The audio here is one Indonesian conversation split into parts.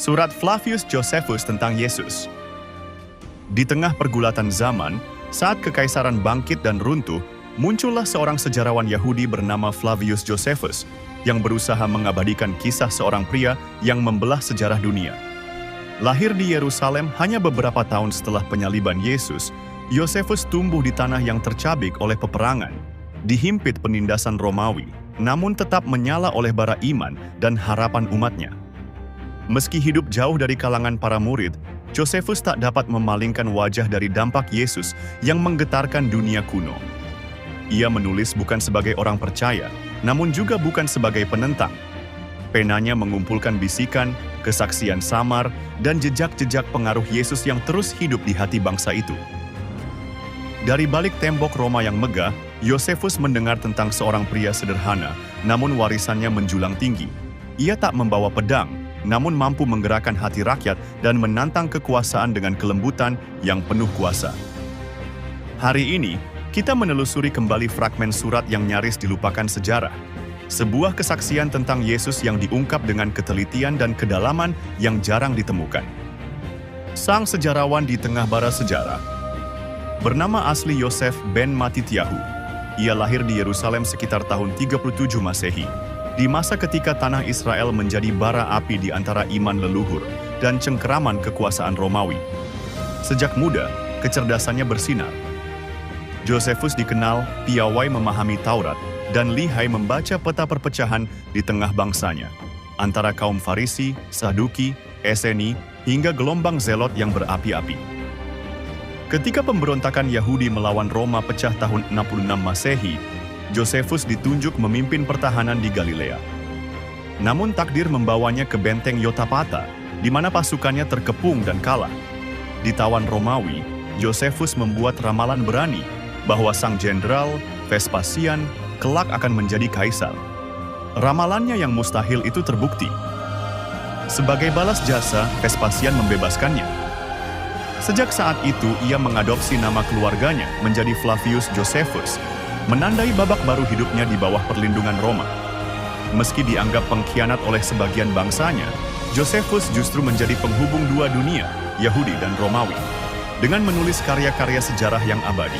Surat Flavius Josephus tentang Yesus. Di tengah pergulatan zaman, saat kekaisaran bangkit dan runtuh, muncullah seorang sejarawan Yahudi bernama Flavius Josephus yang berusaha mengabadikan kisah seorang pria yang membelah sejarah dunia. Lahir di Yerusalem hanya beberapa tahun setelah penyaliban Yesus, Josephus tumbuh di tanah yang tercabik oleh peperangan, dihimpit penindasan Romawi, namun tetap menyala oleh bara iman dan harapan umatnya. Meski hidup jauh dari kalangan para murid, Josephus tak dapat memalingkan wajah dari dampak Yesus yang menggetarkan dunia kuno. Ia menulis bukan sebagai orang percaya, namun juga bukan sebagai penentang. Penanya mengumpulkan bisikan, kesaksian samar, dan jejak-jejak pengaruh Yesus yang terus hidup di hati bangsa itu. Dari balik tembok Roma yang megah, Josephus mendengar tentang seorang pria sederhana, namun warisannya menjulang tinggi. Ia tak membawa pedang, namun mampu menggerakkan hati rakyat dan menantang kekuasaan dengan kelembutan yang penuh kuasa. Hari ini, kita menelusuri kembali fragmen surat yang nyaris dilupakan sejarah. Sebuah kesaksian tentang Yesus yang diungkap dengan ketelitian dan kedalaman yang jarang ditemukan. Sang sejarawan di tengah bara sejarah bernama asli Yosef ben Matityahu. Ia lahir di Yerusalem sekitar tahun 37 Masehi, di masa ketika tanah Israel menjadi bara api di antara iman leluhur dan cengkeraman kekuasaan Romawi. Sejak muda, kecerdasannya bersinar. Josephus dikenal piawai memahami Taurat dan lihai membaca peta perpecahan di tengah bangsanya, antara kaum Farisi, Saduki, Eseni, hingga gelombang Zelot yang berapi-api. Ketika pemberontakan Yahudi melawan Roma pecah tahun 66 Masehi, Josephus ditunjuk memimpin pertahanan di Galilea. Namun takdir membawanya ke benteng Yotapata, di mana pasukannya terkepung dan kalah. Ditawan Romawi, Josephus membuat ramalan berani bahwa sang jenderal, Vespasian, kelak akan menjadi kaisar. Ramalannya yang mustahil itu terbukti. Sebagai balas jasa, Vespasian membebaskannya. Sejak saat itu, ia mengadopsi nama keluarganya menjadi Flavius Josephus, menandai babak baru hidupnya di bawah perlindungan Roma. Meski dianggap pengkhianat oleh sebagian bangsanya, Josephus justru menjadi penghubung dua dunia, Yahudi dan Romawi, dengan menulis karya-karya sejarah yang abadi.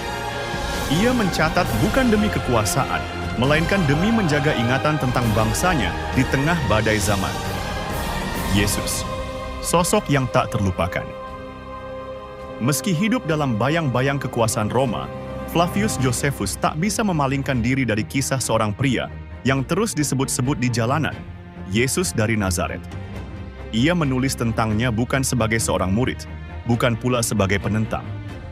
Ia mencatat bukan demi kekuasaan, melainkan demi menjaga ingatan tentang bangsanya di tengah badai zaman. Yesus, sosok yang tak terlupakan. Meski hidup dalam bayang-bayang kekuasaan Roma, Flavius Josephus tak bisa memalingkan diri dari kisah seorang pria yang terus disebut-sebut di jalanan, Yesus dari Nazaret. Ia menulis tentangnya bukan sebagai seorang murid, bukan pula sebagai penentang.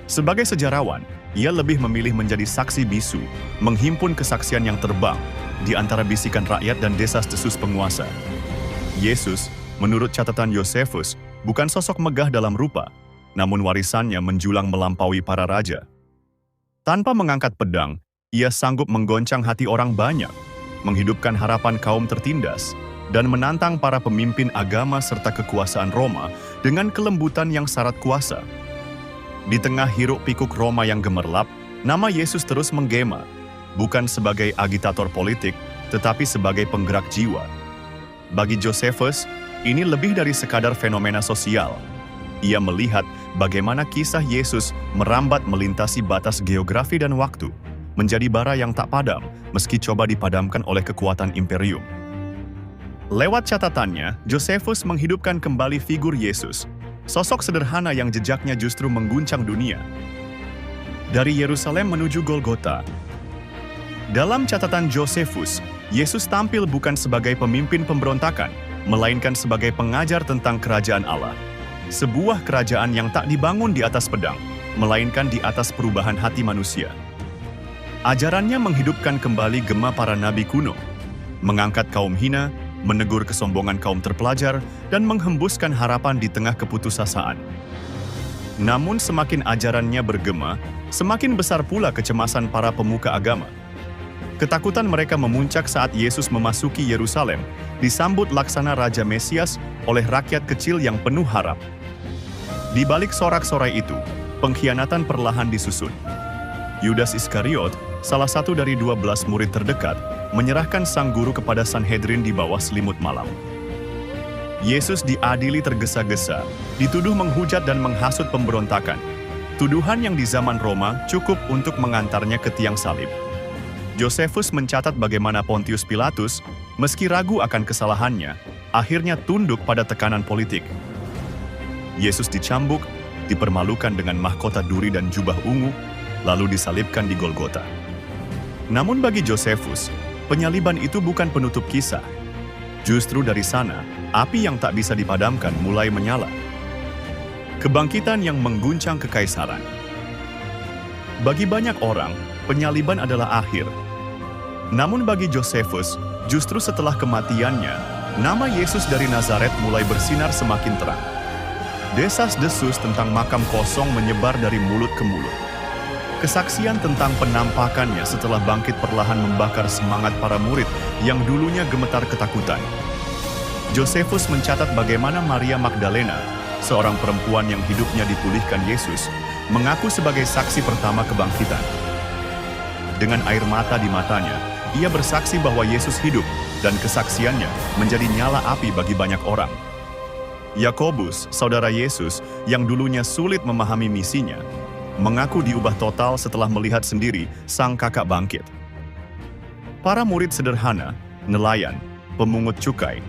Sebagai sejarawan, ia lebih memilih menjadi saksi bisu, menghimpun kesaksian yang terbang di antara bisikan rakyat dan desas-desus penguasa. Yesus, menurut catatan Josephus, bukan sosok megah dalam rupa, namun warisannya menjulang melampaui para raja. Tanpa mengangkat pedang, ia sanggup menggoncang hati orang banyak, menghidupkan harapan kaum tertindas, dan menantang para pemimpin agama serta kekuasaan Roma dengan kelembutan yang syarat kuasa. Di tengah hiruk-pikuk Roma yang gemerlap, nama Yesus terus menggema, bukan sebagai agitator politik, tetapi sebagai penggerak jiwa. Bagi Josephus, ini lebih dari sekadar fenomena sosial. Ia melihat bagaimana kisah Yesus merambat melintasi batas geografi dan waktu, menjadi bara yang tak padam meski coba dipadamkan oleh kekuatan imperium. Lewat catatannya, Josephus menghidupkan kembali figur Yesus, sosok sederhana yang jejaknya justru mengguncang dunia. Dari Yerusalem menuju Golgota. Dalam catatan Josephus, Yesus tampil bukan sebagai pemimpin pemberontakan, melainkan sebagai pengajar tentang kerajaan Allah. Sebuah kerajaan yang tak dibangun di atas pedang, melainkan di atas perubahan hati manusia. Ajarannya menghidupkan kembali gema para nabi kuno, mengangkat kaum hina, menegur kesombongan kaum terpelajar, dan menghembuskan harapan di tengah keputusasaan. Namun semakin ajarannya bergema, semakin besar pula kecemasan para pemuka agama. Ketakutan mereka memuncak saat Yesus memasuki Yerusalem, disambut laksana Raja Mesias oleh rakyat kecil yang penuh harap. Di balik sorak-sorai itu, pengkhianatan perlahan disusun. Yudas Iskariot, salah satu dari 12 murid terdekat, menyerahkan sang guru kepada Sanhedrin di bawah selimut malam. Yesus diadili tergesa-gesa, dituduh menghujat dan menghasut pemberontakan. Tuduhan yang di zaman Roma cukup untuk mengantarnya ke tiang salib. Josephus mencatat bagaimana Pontius Pilatus, meski ragu akan kesalahannya, akhirnya tunduk pada tekanan politik. Yesus dicambuk, dipermalukan dengan mahkota duri dan jubah ungu, lalu disalibkan di Golgota. Namun bagi Josephus, penyaliban itu bukan penutup kisah. Justru dari sana, api yang tak bisa dipadamkan mulai menyala. Kebangkitan yang mengguncang kekaisaran. Bagi banyak orang, penyaliban adalah akhir. Namun bagi Josephus, justru setelah kematiannya, nama Yesus dari Nazaret mulai bersinar semakin terang. Desas-desus tentang makam kosong menyebar dari mulut ke mulut. Kesaksian tentang penampakannya setelah bangkit perlahan membakar semangat para murid yang dulunya gemetar ketakutan. Josephus mencatat bagaimana Maria Magdalena, seorang perempuan yang hidupnya dipulihkan Yesus, mengaku sebagai saksi pertama kebangkitan. Dengan air mata di matanya, ia bersaksi bahwa Yesus hidup dan kesaksiannya menjadi nyala api bagi banyak orang. Yakobus, saudara Yesus, yang dulunya sulit memahami misinya, mengaku diubah total setelah melihat sendiri sang kakak bangkit. Para murid sederhana, nelayan, pemungut cukai,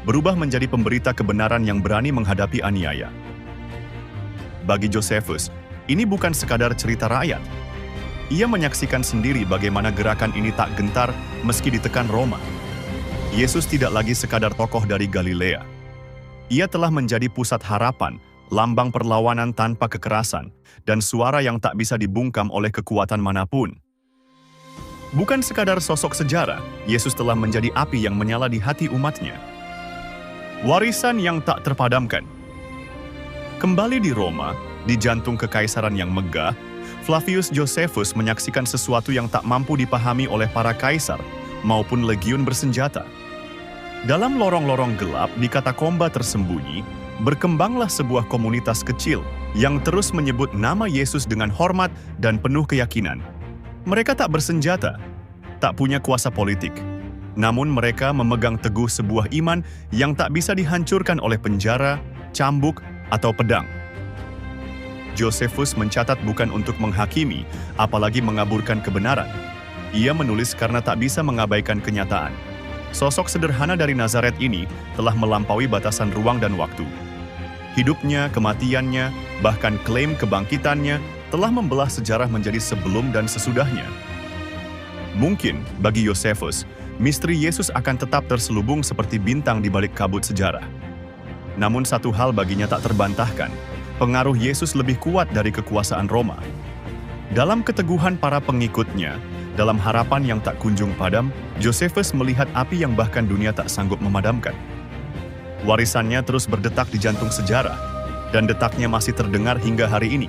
berubah menjadi pemberita kebenaran yang berani menghadapi aniaya. Bagi Josephus, ini bukan sekadar cerita rakyat. Ia menyaksikan sendiri bagaimana gerakan ini tak gentar meski ditekan Roma. Yesus tidak lagi sekadar tokoh dari Galilea. Ia telah menjadi pusat harapan, lambang perlawanan tanpa kekerasan, dan suara yang tak bisa dibungkam oleh kekuatan manapun. Bukan sekadar sosok sejarah, Yesus telah menjadi api yang menyala di hati umatnya. Warisan yang tak terpadamkan. Kembali di Roma, di jantung kekaisaran yang megah, Flavius Josephus menyaksikan sesuatu yang tak mampu dipahami oleh para kaisar maupun legiun bersenjata. Dalam lorong-lorong gelap di katakomba tersembunyi, berkembanglah sebuah komunitas kecil yang terus menyebut nama Yesus dengan hormat dan penuh keyakinan. Mereka tak bersenjata, tak punya kuasa politik, namun mereka memegang teguh sebuah iman yang tak bisa dihancurkan oleh penjara, cambuk, atau pedang. Josephus mencatat bukan untuk menghakimi, apalagi mengaburkan kebenaran. Ia menulis karena tak bisa mengabaikan kenyataan. Sosok sederhana dari Nazaret ini telah melampaui batasan ruang dan waktu. Hidupnya, kematiannya, bahkan klaim kebangkitannya telah membelah sejarah menjadi sebelum dan sesudahnya. Mungkin bagi Josephus, misteri Yesus akan tetap terselubung seperti bintang di balik kabut sejarah. Namun satu hal baginya tak terbantahkan, pengaruh Yesus lebih kuat dari kekuasaan Roma. Dalam keteguhan para pengikutnya, dalam harapan yang tak kunjung padam, Josephus melihat api yang bahkan dunia tak sanggup memadamkan. Warisannya terus berdetak di jantung sejarah, dan detaknya masih terdengar hingga hari ini.